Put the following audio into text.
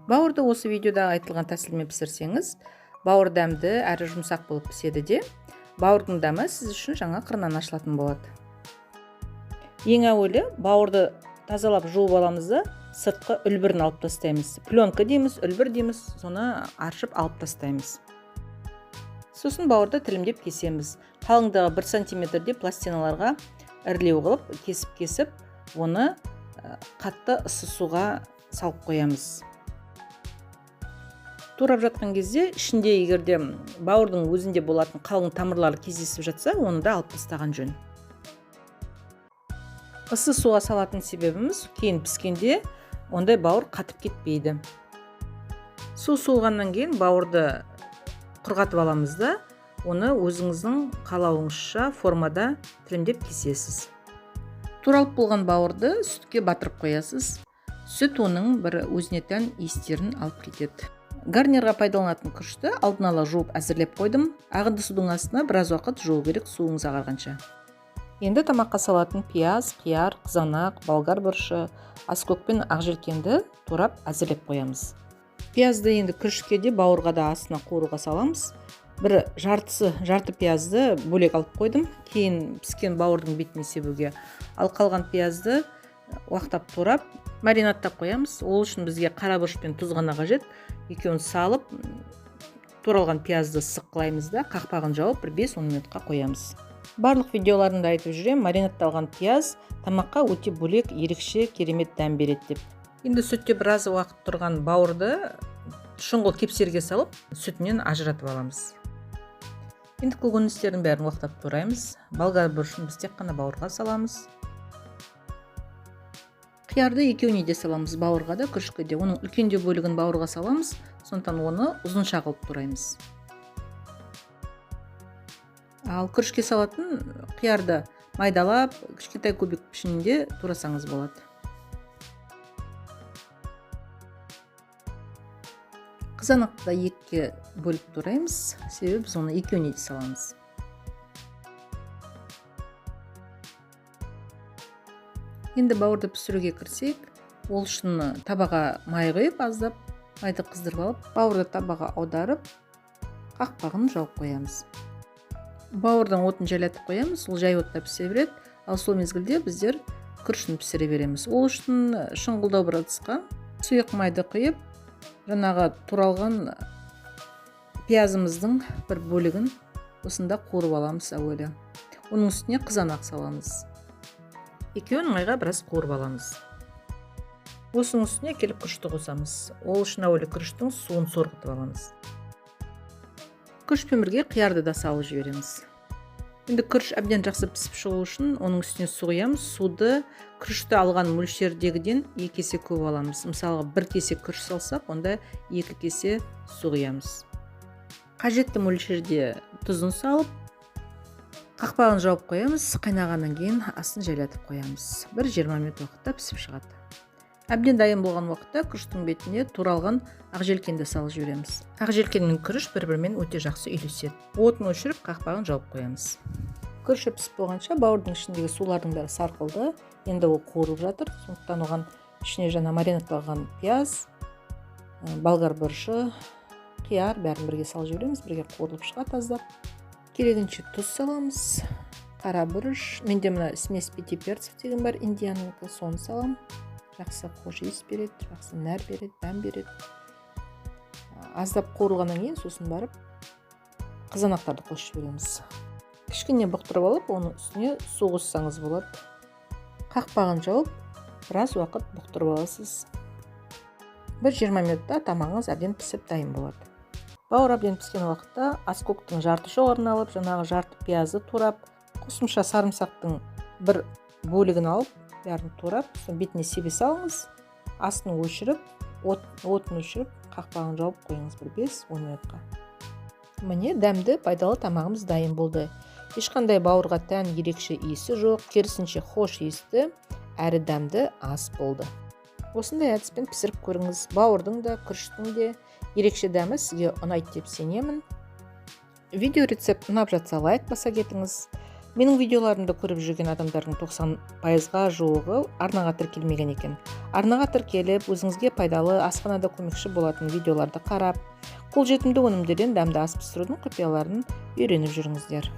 Бауырды осы видеода айтылған тәсілмен пісірсеңіз, бауыр дәмді әрі жұмсақ болып піседі де, бауырдың дәмі сіз үшін жаңа қырынан ашылатын болады. Ең әуелі бауырды тазалап жуып аламыз да, сыртқы үлбірін алып тастаймыз. Пленка дейміз, үлбір дейміз, соны аршып алып тастаймыз. Сосын бауырды тілімдеп кесеміз. Қалыңдығы 1 сантиметрде пластиналарға ірілеу қылып, кесіп, оны қатты ыссы суға салып қоямыз. Турап жатқан кезде ішінде егерде бауырдың өзінде болатын қалың тамырлары кездесіп жатса, оны да алып тастаған жөн. Ыссы суға салатын себебіміз кейін піскенде ондай бауыр қатып кетпейді. Су суылғаннан кейін бауырды құрғатып аламыз да, оны өзіңіздің қалауыңызша формада тілімдеп кесесіз. Туралып болған бауырды сүтке батырып қоясыз. Сүт оның бір өзіне тән иістерін алып кетеді. Гарнирға пайдаланатын күрішті алдын ала жуып әзірлеп қойдым. Ағынды судың астына біраз уақыт жуу керек, суыңыз ағарғанша. Енді тамаққа салатын пияз, қияр, қызанақ, болгар бұрышы, аскөк пен ақжелкенді турап әзірлеп қоямыз. Пиязды енді күрішке де бауырға да астына қуыруға саламыз. Бір жарты пиязды бөлек алып қойдым. Кейін піскен бауырдың бетіне себуге. Ал қалған пиязды уақтап турап, маринадтап қоямыз. Ол үшін бізге қара бұрыш пен тұз ғана қажет. Екеуін салып, туралған пиязды сыққылаймыз да, қақпағын жауып 5-10 минутқа қоямыз. Барлық видеоларында айтып жүрем, маринадталған пияз тамаққа өте бөлек, ерекше, керемет дәм береді деп. Енді сүтте біраз уақыт тұрған бауырды шұңғыл кепсерге салып, сүтінен ажыратып аламыз. Енді көкөністердің бәрін уақтап тураймыз. Болгар бұрышын біз тек қана бауырға саламыз. Қиярды екеуіне де саламыз, бауырға да, күрішке де. Оның үлкендеу бөлігін бауырға саламыз, сондықтан оны ұзынша қылып тураймыз. Ал күрішке салатын қиярды майдалап, кішкентай кубик пішінінде турасаңыз болады. Қызанақты екіге бөліп тураймыз, себебі біз оны екеуіне де саламыз. Енді бауырды пісіруге кірсек, ол үшін табаға май құйып, аздап майды қыздырып алып, бауырды табаға аударып, қақпағын жауып қоямыз. Бауырдан отын жайлатып қоямыз, ол жай отта пісе береді, ал сол мезгілде біздер күрішін пісіре береміз. Ол үшін шұңғылдау бір ыдысқа сұйық майды құйып, жаңағы туралған пиязымыздың бір бөлігін осында қуырып аламыз әуелі. Оның үстіне қызанақ саламыз. Екеуін майға біраз қуырып аламыз. Осының үстіне келіп күрішті қосамыз. Ол үшін әуелі күріштің суын сорғытып аламыз. Күрішпен бірге қиярды да салып жібереміз. Енді күріш әбден жақсы пісіп шығу үшін оның үстіне су құямыз. Суды күрішті алған мөлшердегіден 2 есе көп аламыз. Мысалға 1 кесе күріш салсақ, онда 2 кесе су құямыз. Қажетті мөлшерде тұзын салып, қақпағын жауып қоямыз. Қайнағаннан кейін астын жайлатып қоямыз. 20 минут уақытта пісіп шығады. Әбден дайын болған уақытта күріштің бетіне туралған ақжелкенді салып жібереміз. Ақжелкен мен күріш бір-бірімен өте жақсы үйлеседі. Отын өшіріп, қақпағын жауып қоямыз. Күріші пісіп болғанша бауырдың ішіндегі сулардың бәрі сарқылды. Енді ол қуырып жатыр. Сондықтан оған ішіне жаңа маринадталған пияз, болгар бұрышы, қияр бәрін бірге салып жібереміз. Бірге қуырылып шығады аздап. Керегінше тұз саламыз, қара бұрыш. Менде мына смесь 5 перцев деген бар, индиянікі, соны салам. Жақсы хош иіс береді, жақсы нәр береді, дәм береді. Аздап қуырылғаннан кейін сосын барып қызанақтарды қосып жібереміз. Кішкене бұқтырып алып, оның үстіне су қоссаңыз болады. Қақпағын жауып, біраз уақыт бұқтырып аласыз. 20 минутта тамағыңыз әбден пісіп дайын болады. Бауыр әбден піскен уақытта аскөктің жарты шоғырын алып, жаңағы жарты пиязды турап, қосымша сарымсақтың бір бөлігін алып, бәрін турап, бетіне себе салыңыз, астын өшіріп, отын өшіріп, қақпағын жауып қойыңыз 5-10 минутқа. Міне дәмді, пайдалы тамағымыз дайын болды. Ешқандай бауырға тән ерекше иісі жоқ, керісінше хош иісті, әрі дәмді ас болды. Осындай әдіспен пісіріп көріңіз. Бауырдың да, күріштің де ерекше дәмі сізге ұнайды деп сенемін. Видео рецепт ұнап жатса лайк баса кетіңіз. Менің видеоларымды көріп жүрген адамдардың 90%-ға жуығы арнаға тіркелмеген екен. Арнаға тіркеліп, өзіңізге пайдалы, асханада көмекші болатын видеоларды қарап, қолжетімді өнімдерден дәмді ас пісірудің құпияларын үйреніп жүріңіздер.